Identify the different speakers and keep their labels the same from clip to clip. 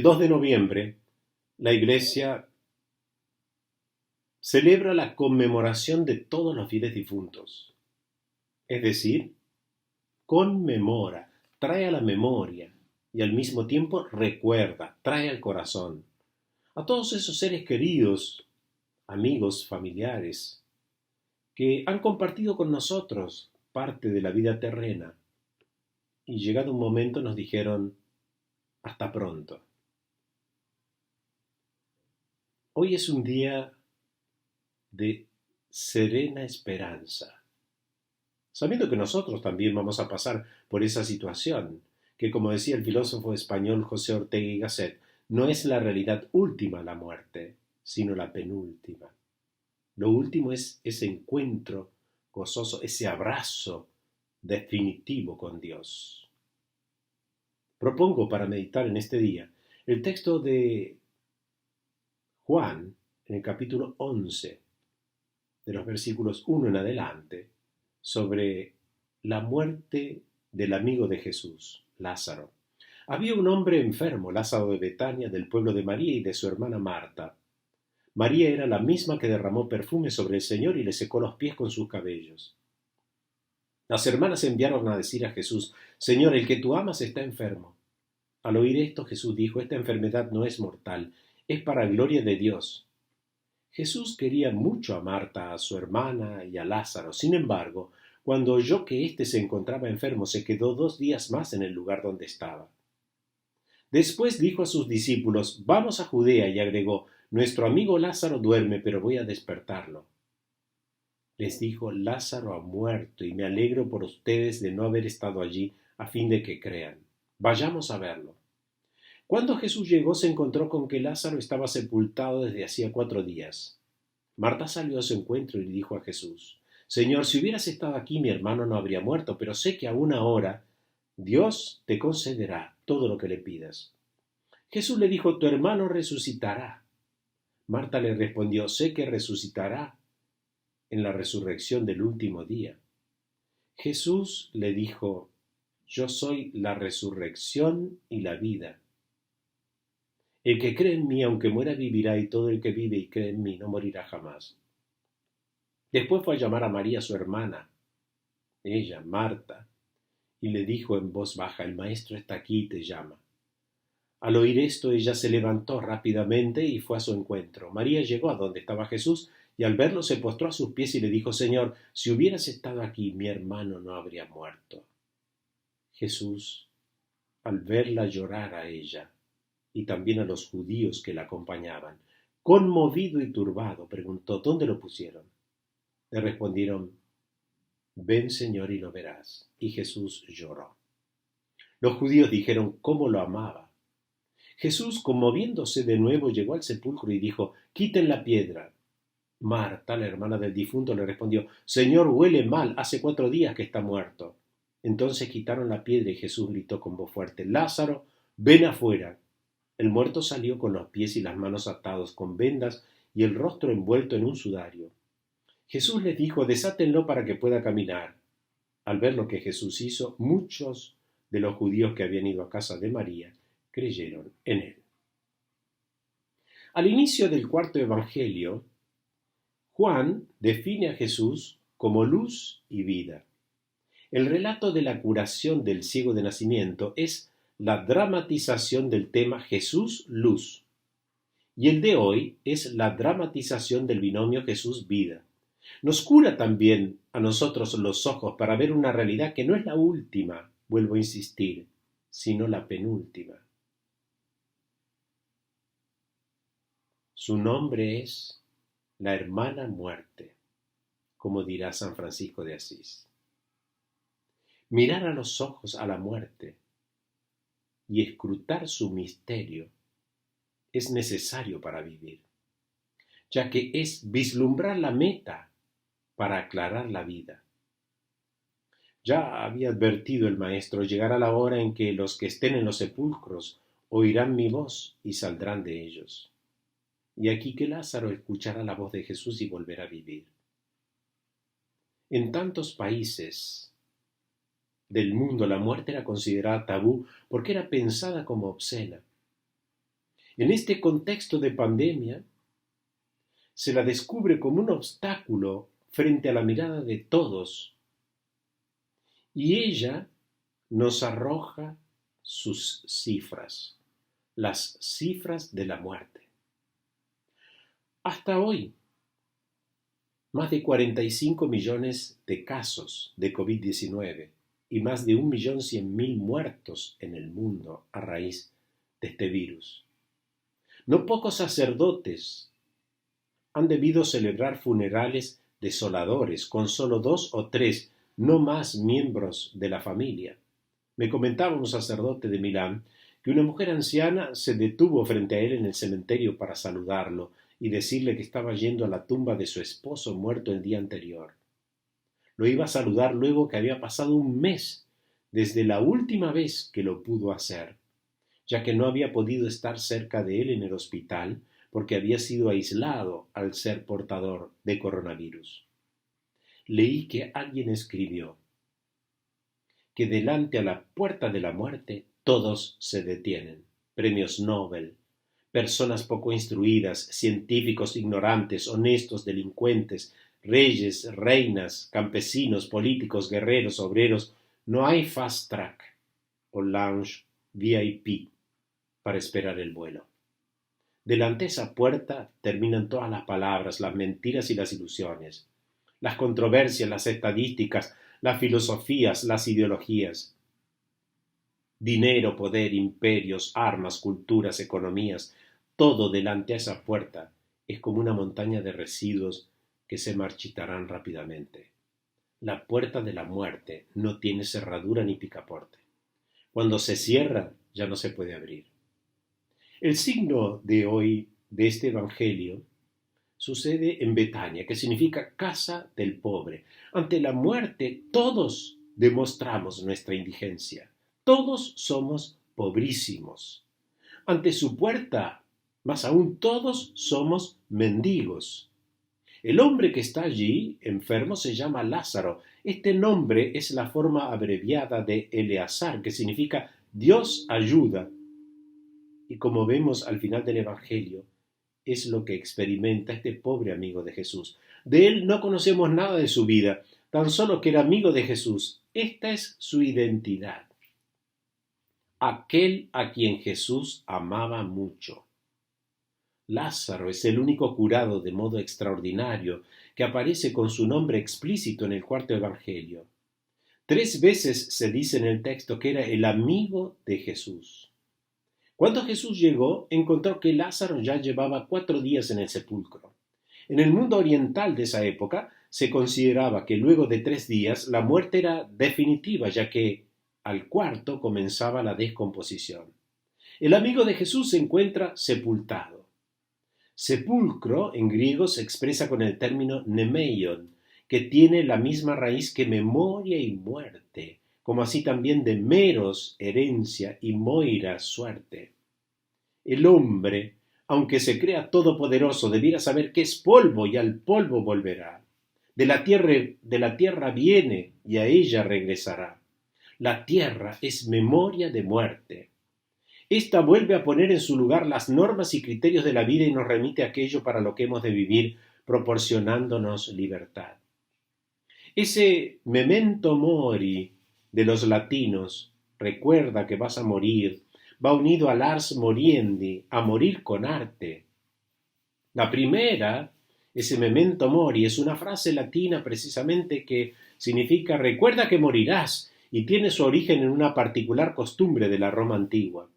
Speaker 1: 2 de noviembre, la Iglesia celebra la conmemoración de todos los fieles difuntos. Es decir, conmemora, trae a la memoria y al mismo tiempo recuerda, trae al corazón a todos esos seres queridos, amigos, familiares, que han compartido con nosotros parte de la vida terrena y llegado un momento nos dijeron hasta pronto. Hoy es un día de serena esperanza, sabiendo que nosotros también vamos a pasar por esa situación, que como decía el filósofo español José Ortega y Gasset, no es la realidad última la muerte, sino la penúltima. Lo último es ese encuentro gozoso, ese abrazo definitivo con Dios. Propongo para meditar en este día el texto de Juan en el capítulo 11, de los versículos 1 en adelante, sobre la muerte del amigo de Jesús, Lázaro. Había un hombre enfermo, Lázaro de Betania, del pueblo de María y de su hermana Marta. María era la misma que derramó perfume sobre el Señor y le secó los pies con sus cabellos. Las hermanas enviaron a decir a Jesús: Señor, el que tú amas está enfermo. Al oír esto, Jesús dijo: esta enfermedad no es mortal, es para gloria de Dios. Jesús quería mucho a Marta, a su hermana y a Lázaro. Sin embargo, cuando oyó que éste se encontraba enfermo, se quedó 2 días más en el lugar donde estaba. Después dijo a sus discípulos: vamos a Judea, y agregó: nuestro amigo Lázaro duerme, pero voy a despertarlo. Les dijo: Lázaro ha muerto, y me alegro por ustedes de no haber estado allí, a fin de que crean. Vayamos a verlo. Cuando Jesús llegó, se encontró con que Lázaro estaba sepultado desde hacía 4 días. Marta salió a su encuentro y le dijo a Jesús: Señor, si hubieras estado aquí, mi hermano no habría muerto, pero sé que aún ahora Dios te concederá todo lo que le pidas. Jesús le dijo: tu hermano resucitará. Marta le respondió: sé que resucitará en la resurrección del último día. Jesús le dijo: yo soy la resurrección y la vida. El que cree en mí, aunque muera, vivirá, y todo el que vive y cree en mí no morirá jamás. Después fue a llamar a María, su hermana, ella, Marta, y le dijo en voz baja: el maestro está aquí y te llama. Al oír esto, ella se levantó rápidamente y fue a su encuentro. María llegó a donde estaba Jesús y al verlo se postró a sus pies y le dijo: Señor, si hubieras estado aquí, mi hermano no habría muerto. Jesús, al verla llorar a ella y también a los judíos que la acompañaban, conmovido y turbado, preguntó: ¿dónde lo pusieron? Le respondieron: ven, Señor, y lo verás. Y Jesús lloró. Los judíos dijeron cómo lo amaba. Jesús, conmoviéndose de nuevo, llegó al sepulcro y dijo: quiten la piedra. Marta, la hermana del difunto, le respondió: Señor, huele mal, hace 4 días que está muerto. Entonces quitaron la piedra y Jesús gritó con voz fuerte: Lázaro, ven afuera. El muerto salió con los pies y las manos atados con vendas y el rostro envuelto en un sudario. Jesús les dijo: desátenlo para que pueda caminar. Al ver lo que Jesús hizo, muchos de los judíos que habían ido a casa de María creyeron en él. Al inicio del 4.º evangelio, Juan define a Jesús como luz y vida. El relato de la curación del ciego de nacimiento es la dramatización del tema Jesús luz, y el de hoy es la dramatización del binomio Jesús vida. Nos cura también a nosotros los ojos para ver una realidad que no es la última, vuelvo a insistir, sino la penúltima. Su nombre es la hermana muerte, como dirá San Francisco de Asís. Mirar a los ojos a la muerte y escrutar su misterio es necesario para vivir, ya que es vislumbrar la meta para aclarar la vida. Ya había advertido el Maestro: llegará la hora en que los que estén en los sepulcros oirán mi voz y saldrán de ellos. Y aquí que Lázaro escuchará la voz de Jesús y volverá a vivir. En tantos países del mundo la muerte era considerada tabú porque era pensada como obscena. En este contexto de pandemia, se la descubre como un obstáculo frente a la mirada de todos y ella nos arroja sus cifras, las cifras de la muerte. Hasta hoy, más de 45 millones de casos de COVID-19 y más de 1.100.000 muertos en el mundo a raíz de este virus. No pocos sacerdotes han debido celebrar funerales desoladores con solo 2 o 3, no más miembros de la familia. Me comentaba un sacerdote de Milán que una mujer anciana se detuvo frente a él en el cementerio para saludarlo y decirle que estaba yendo a la tumba de su esposo muerto el día anterior. Lo iba a saludar luego que había pasado un mes desde la última vez que lo pudo hacer, ya que no había podido estar cerca de él en el hospital porque había sido aislado al ser portador de coronavirus. Leí que alguien escribió que delante a la puerta de la muerte todos se detienen. Premios Nobel, personas poco instruidas, científicos ignorantes, honestos, delincuentes, reyes, reinas, campesinos, políticos, guerreros, obreros. No hay fast track o lounge VIP para esperar el vuelo. Delante de esa puerta terminan todas las palabras, las mentiras y las ilusiones, las controversias, las estadísticas, las filosofías, las ideologías. Dinero, poder, imperios, armas, culturas, economías, todo delante de esa puerta es como una montaña de residuos que se marchitarán rápidamente. La puerta de la muerte no tiene cerradura ni picaporte. Cuando se cierra, ya no se puede abrir. El signo de hoy de este evangelio sucede en Betania, que significa casa del pobre. Ante la muerte, todos demostramos nuestra indigencia. Todos somos pobrísimos. Ante su puerta, más aún, todos somos mendigos. El hombre que está allí, enfermo, se llama Lázaro. Este nombre es la forma abreviada de Eleazar, que significa Dios ayuda. Y como vemos al final del Evangelio, es lo que experimenta este pobre amigo de Jesús. De él no conocemos nada de su vida, tan solo que era amigo de Jesús. Esta es su identidad. Aquel a quien Jesús amaba mucho. Lázaro es el único curado de modo extraordinario que aparece con su nombre explícito en el cuarto Evangelio. 3 veces se dice en el texto que era el amigo de Jesús. Cuando Jesús llegó, encontró que Lázaro ya llevaba 4 días en el sepulcro. En el mundo oriental de esa época se consideraba que luego de 3 días la muerte era definitiva, ya que al cuarto comenzaba la descomposición. El amigo de Jesús se encuentra sepultado. Sepulcro en griego se expresa con el término nemeion, que tiene la misma raíz que memoria y muerte, como así también de meros, herencia, y moira, suerte. El hombre, aunque se crea todopoderoso, debiera saber que es polvo y al polvo volverá. De la tierra viene y a ella regresará. La tierra es memoria de muerte. Esta vuelve a poner en su lugar las normas y criterios de la vida y nos remite a aquello para lo que hemos de vivir, proporcionándonos libertad. Ese memento mori de los latinos, recuerda que vas a morir, va unido al ars moriendi, a morir con arte. La primera, ese memento mori, es una frase latina precisamente que significa recuerda que morirás y tiene su origen en una particular costumbre de la Roma antigua.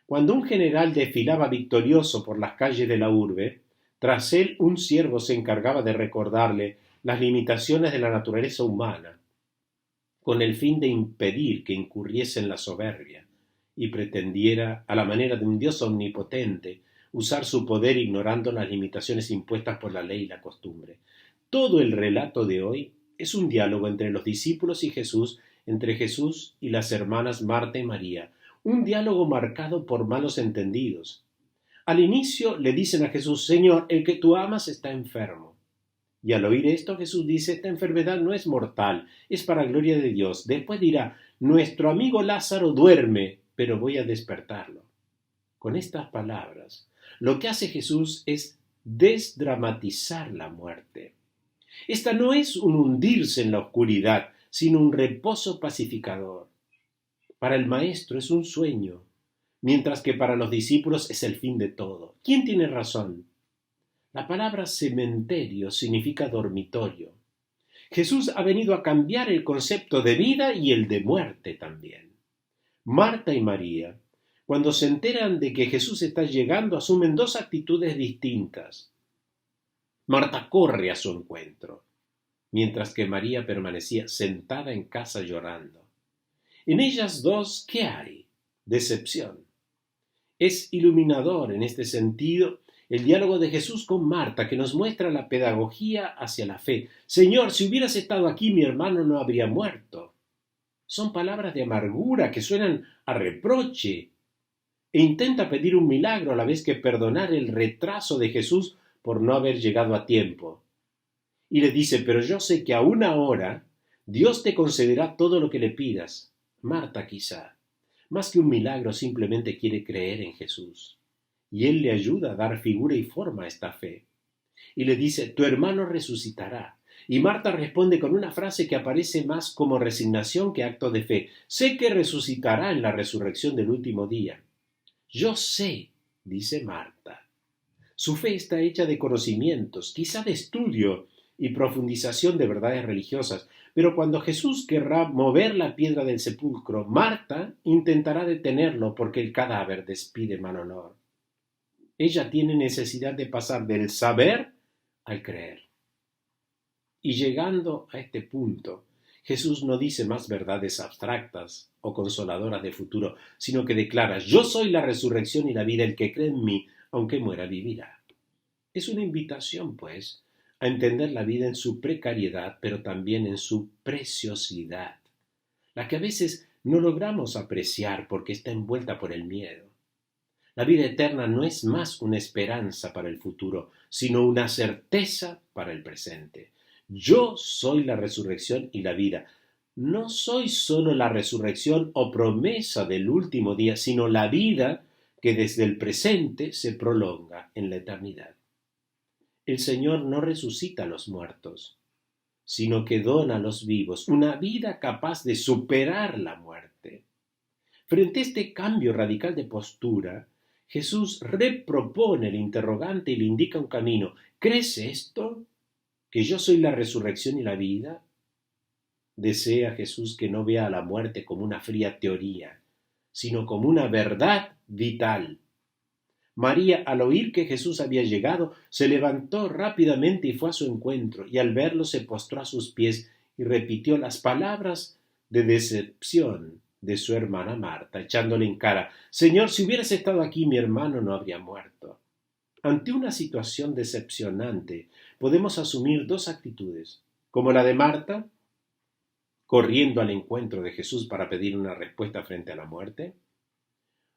Speaker 1: Cuando un general desfilaba victorioso por las calles de la urbe, tras él un siervo se encargaba de recordarle las limitaciones de la naturaleza humana, con el fin de impedir que incurriese en la soberbia y pretendiera, a la manera de un Dios omnipotente, usar su poder ignorando las limitaciones impuestas por la ley y la costumbre. Todo el relato de hoy es un diálogo entre los discípulos y Jesús, entre Jesús y las hermanas Marta y María, un diálogo marcado por malos entendidos. Al inicio le dicen a Jesús, Señor, el que tú amas está enfermo. Y al oír esto Jesús dice, esta enfermedad no es mortal, es para gloria de Dios. Después dirá, nuestro amigo Lázaro duerme, pero voy a despertarlo. Con estas palabras, lo que hace Jesús es desdramatizar la muerte. Esta no es un hundirse en la oscuridad, sino un reposo pacificador. Para el maestro es un sueño, mientras que para los discípulos es el fin de todo. ¿Quién tiene razón? La palabra cementerio significa dormitorio. Jesús ha venido a cambiar el concepto de vida y el de muerte también. Marta y María, cuando se enteran de que Jesús está llegando, asumen dos actitudes distintas. Marta corre a su encuentro, mientras que María permanecía sentada en casa llorando. En ellas dos, ¿qué hay? Decepción. Es iluminador en este sentido el diálogo de Jesús con Marta, que nos muestra la pedagogía hacia la fe. Señor, si hubieras estado aquí, mi hermano no habría muerto. Son palabras de amargura que suenan a reproche, e intenta pedir un milagro a la vez que perdonar el retraso de Jesús por no haber llegado a tiempo. Y le dice, pero yo sé que aún ahora Dios te concederá todo lo que le pidas. Marta quizá, más que un milagro, simplemente quiere creer en Jesús. Y Él le ayuda a dar figura y forma a esta fe. Y le dice, tu hermano resucitará. Y Marta responde con una frase que aparece más como resignación que acto de fe. Sé que resucitará en la resurrección del último día. Yo sé, dice Marta. Su fe está hecha de conocimientos, quizá de estudio y profundización de verdades religiosas, pero cuando Jesús querrá mover la piedra del sepulcro, Marta intentará detenerlo porque el cadáver despide mal olor. Ella tiene necesidad de pasar del saber al creer. Y llegando a este punto, Jesús no dice más verdades abstractas o consoladoras de futuro, sino que declara, yo soy la resurrección y la vida, el que cree en mí, aunque muera, vivirá. Es una invitación, pues, a entender la vida en su precariedad, pero también en su preciosidad, la que a veces no logramos apreciar porque está envuelta por el miedo. La vida eterna no es más una esperanza para el futuro, sino una certeza para el presente. Yo soy la resurrección y la vida. No soy solo la resurrección o promesa del último día, sino la vida que desde el presente se prolonga en la eternidad. El Señor no resucita a los muertos, sino que dona a los vivos una vida capaz de superar la muerte. Frente a este cambio radical de postura, Jesús repropone el interrogante y le indica un camino. ¿Crees esto? ¿Que yo soy la resurrección y la vida? Desea Jesús que no vea a la muerte como una fría teoría, sino como una verdad vital. María, al oír que Jesús había llegado, se levantó rápidamente y fue a su encuentro, y al verlo se postró a sus pies y repitió las palabras de decepción de su hermana Marta, echándole en cara, Señor, si hubieras estado aquí, mi hermano no habría muerto. Ante una situación decepcionante, podemos asumir dos actitudes, como la de Marta, corriendo al encuentro de Jesús para pedir una respuesta frente a la muerte,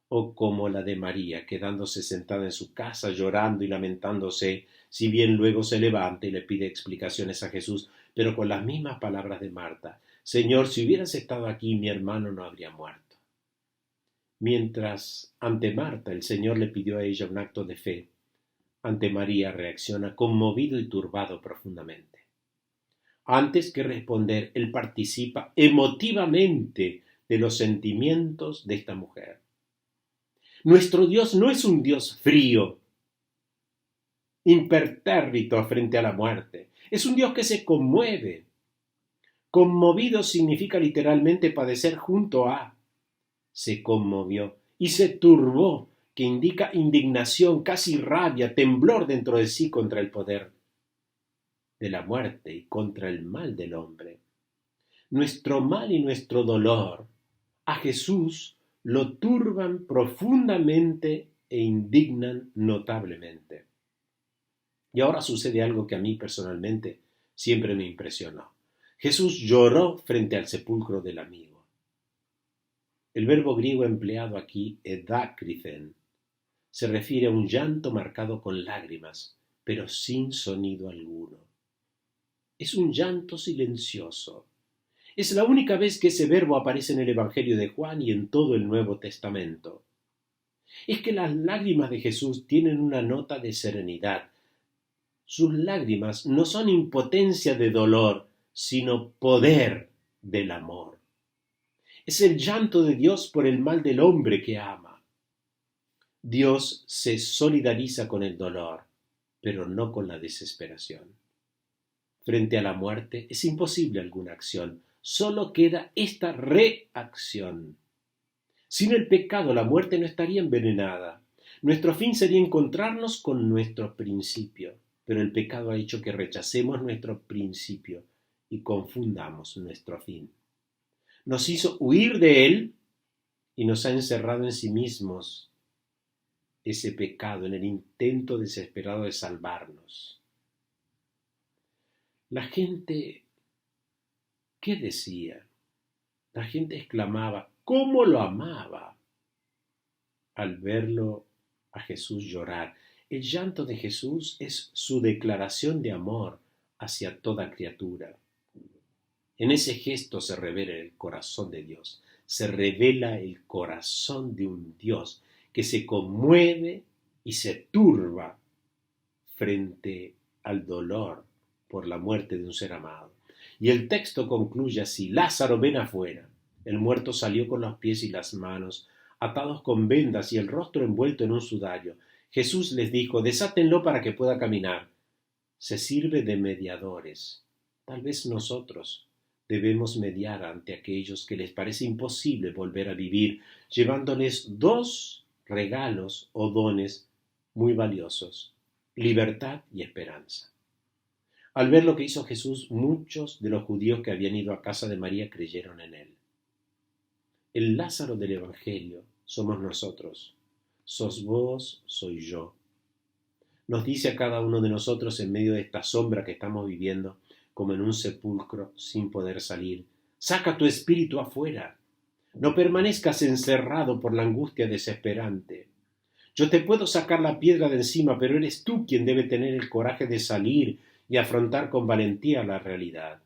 Speaker 1: o como la de María, quedándose sentada en su casa llorando y lamentándose, si bien luego se levanta y le pide explicaciones a Jesús, pero con las mismas palabras de Marta, Señor, si hubieras estado aquí, mi hermano no habría muerto. Mientras ante Marta el Señor le pidió a ella un acto de fe, ante María reacciona conmovido y turbado profundamente. Antes que responder, él participa emotivamente de los sentimientos de esta mujer. Nuestro Dios no es un Dios frío, impertérrito frente a la muerte. Es un Dios que se conmueve. Conmovido significa literalmente padecer junto a. Se conmovió y se turbó, que indica indignación, casi rabia, temblor dentro de sí contra el poder de la muerte y contra el mal del hombre. Nuestro mal y nuestro dolor a Jesús lo turban profundamente e indignan notablemente. Y ahora sucede algo que a mí personalmente siempre me impresionó. Jesús lloró frente al sepulcro del amigo. El verbo griego empleado aquí, edácriten, se refiere a un llanto marcado con lágrimas, pero sin sonido alguno. Es un llanto silencioso. Es la única vez que ese verbo aparece en el Evangelio de Juan y en todo el Nuevo Testamento. Es que las lágrimas de Jesús tienen una nota de serenidad. Sus lágrimas no son impotencia de dolor, sino poder del amor. Es el llanto de Dios por el mal del hombre que ama. Dios se solidariza con el dolor, pero no con la desesperación. Frente a la muerte es imposible alguna acción, solo queda esta reacción. Sin el pecado la muerte no estaría envenenada. Nuestro fin sería encontrarnos con nuestro principio, pero el pecado ha hecho que rechacemos nuestro principio y confundamos nuestro fin. Nos hizo huir de él y nos ha encerrado en sí mismos ese pecado en el intento desesperado de salvarnos. La gente, ¿qué decía? La gente exclamaba, ¿cómo lo amaba? Al verlo a Jesús llorar. El llanto de Jesús es su declaración de amor hacia toda criatura. En ese gesto se revela el corazón de Dios, se revela el corazón de un Dios que se conmueve y se turba frente al dolor por la muerte de un ser amado. Y el texto concluye así: Lázaro, ven afuera. El muerto salió con los pies y las manos atados con vendas y el rostro envuelto en un sudario. Jesús les dijo: desátenlo para que pueda caminar. Se sirve de mediadores. Tal vez nosotros debemos mediar ante aquellos que les parece imposible volver a vivir, llevándoles dos regalos o dones muy valiosos: libertad y esperanza. Al ver lo que hizo Jesús, muchos de los judíos que habían ido a casa de María creyeron en él. El Lázaro del Evangelio somos nosotros. Sos vos, soy yo. Nos dice a cada uno de nosotros en medio de esta sombra que estamos viviendo, como en un sepulcro sin poder salir: saca tu espíritu afuera. No permanezcas encerrado por la angustia desesperante. Yo te puedo sacar la piedra de encima, pero eres tú quien debe tener el coraje de salir y afrontar con valentía la realidad.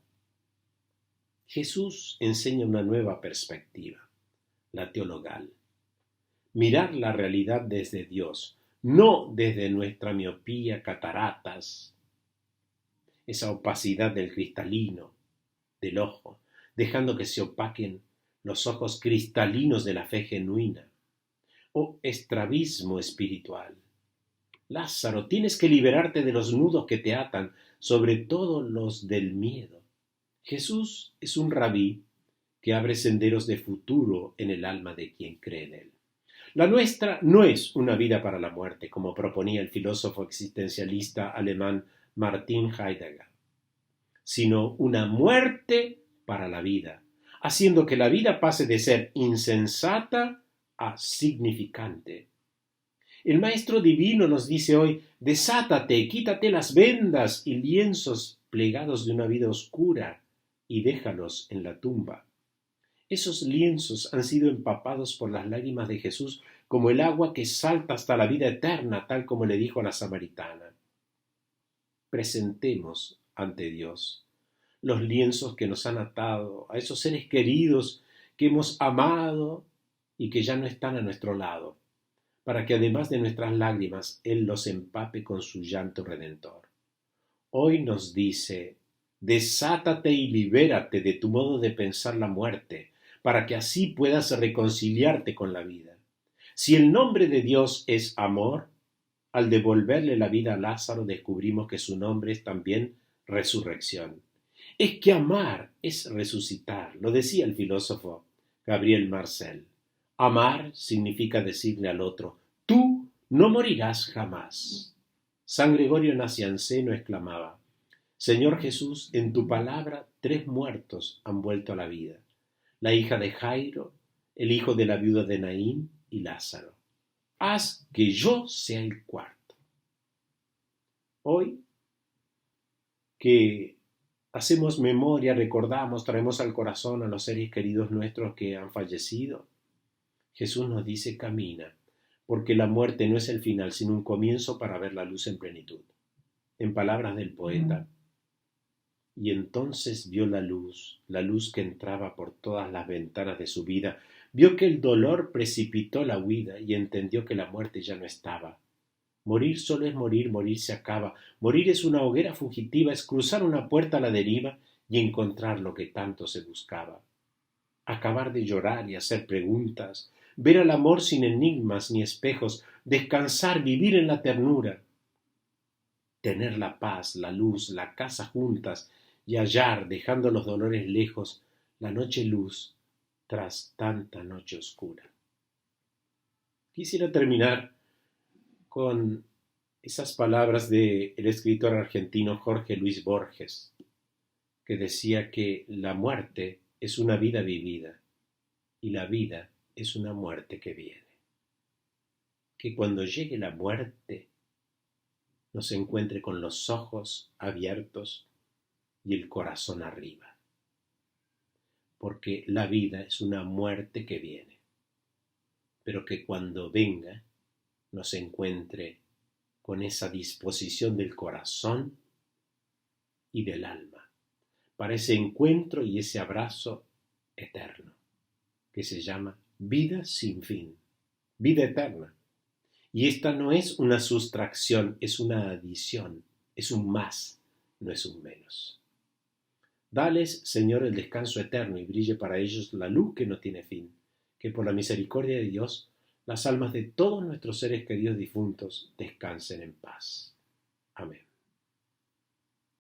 Speaker 1: Jesús enseña una nueva perspectiva, la teologal. Mirar la realidad desde Dios, no desde nuestra miopía, cataratas, esa opacidad del cristalino, del ojo, dejando que se opaquen los ojos cristalinos de la fe genuina, o estrabismo espiritual. Lázaro, tienes que liberarte de los nudos que te atan, sobre todo los del miedo. Jesús es un rabí que abre senderos de futuro en el alma de quien cree en él. La nuestra no es una vida para la muerte, como proponía el filósofo existencialista alemán Martin Heidegger, sino una muerte para la vida, haciendo que la vida pase de ser insensata a significante. El Maestro Divino nos dice hoy: desátate, quítate las vendas y lienzos plegados de una vida oscura y déjalos en la tumba. Esos lienzos han sido empapados por las lágrimas de Jesús como el agua que salta hasta la vida eterna, tal como le dijo a la samaritana. Presentemos ante Dios los lienzos que nos han atado a esos seres queridos que hemos amado y que ya no están a nuestro lado, para que además de nuestras lágrimas, Él los empape con su llanto redentor. Hoy nos dice: desátate y libérate de tu modo de pensar la muerte, para que así puedas reconciliarte con la vida. Si el nombre de Dios es amor, al devolverle la vida a Lázaro descubrimos que su nombre es también resurrección. Es que amar es resucitar, lo decía el filósofo Gabriel Marcel. Amar significa decirle al otro: tú no morirás jamás. San Gregorio Nacianceno exclamaba: Señor Jesús, en tu palabra 3 muertos han vuelto a la vida: la hija de Jairo, el hijo de la viuda de Naín y Lázaro. Haz que yo sea el cuarto. Hoy que hacemos memoria, recordamos, traemos al corazón a los seres queridos nuestros que han fallecido, Jesús nos dice: camina, porque la muerte no es el final, sino un comienzo para ver la luz en plenitud. En palabras del poeta: Y entonces vio la luz que entraba por todas las ventanas de su vida, vio que el dolor precipitó la huida y entendió que la muerte ya no estaba. Morir solo es morir, morir se acaba. Morir es una hoguera fugitiva, es cruzar una puerta a la deriva y encontrar lo que tanto se buscaba. Acabar de llorar y hacer preguntas, ver al amor sin enigmas ni espejos, descansar, vivir en la ternura, tener la paz, la luz, la casa juntas y hallar, dejando los dolores lejos, la noche luz tras tanta noche oscura. Quisiera terminar con esas palabras del escritor argentino Jorge Luis Borges, que decía que la muerte es una vida vivida y la vida es una muerte que viene. Que cuando llegue la muerte nos encuentre con los ojos abiertos y el corazón arriba, porque la vida es una muerte que viene, pero que cuando venga nos encuentre con esa disposición del corazón y del alma, para ese encuentro y ese abrazo eterno, que se llama vida sin fin, vida eterna. Y esta no es una sustracción, es una adición, es un más, no es un menos. Dales, Señor, el descanso eterno y brille para ellos la luz que no tiene fin, que por la misericordia de Dios las almas de todos nuestros seres queridos difuntos descansen en paz. Amén.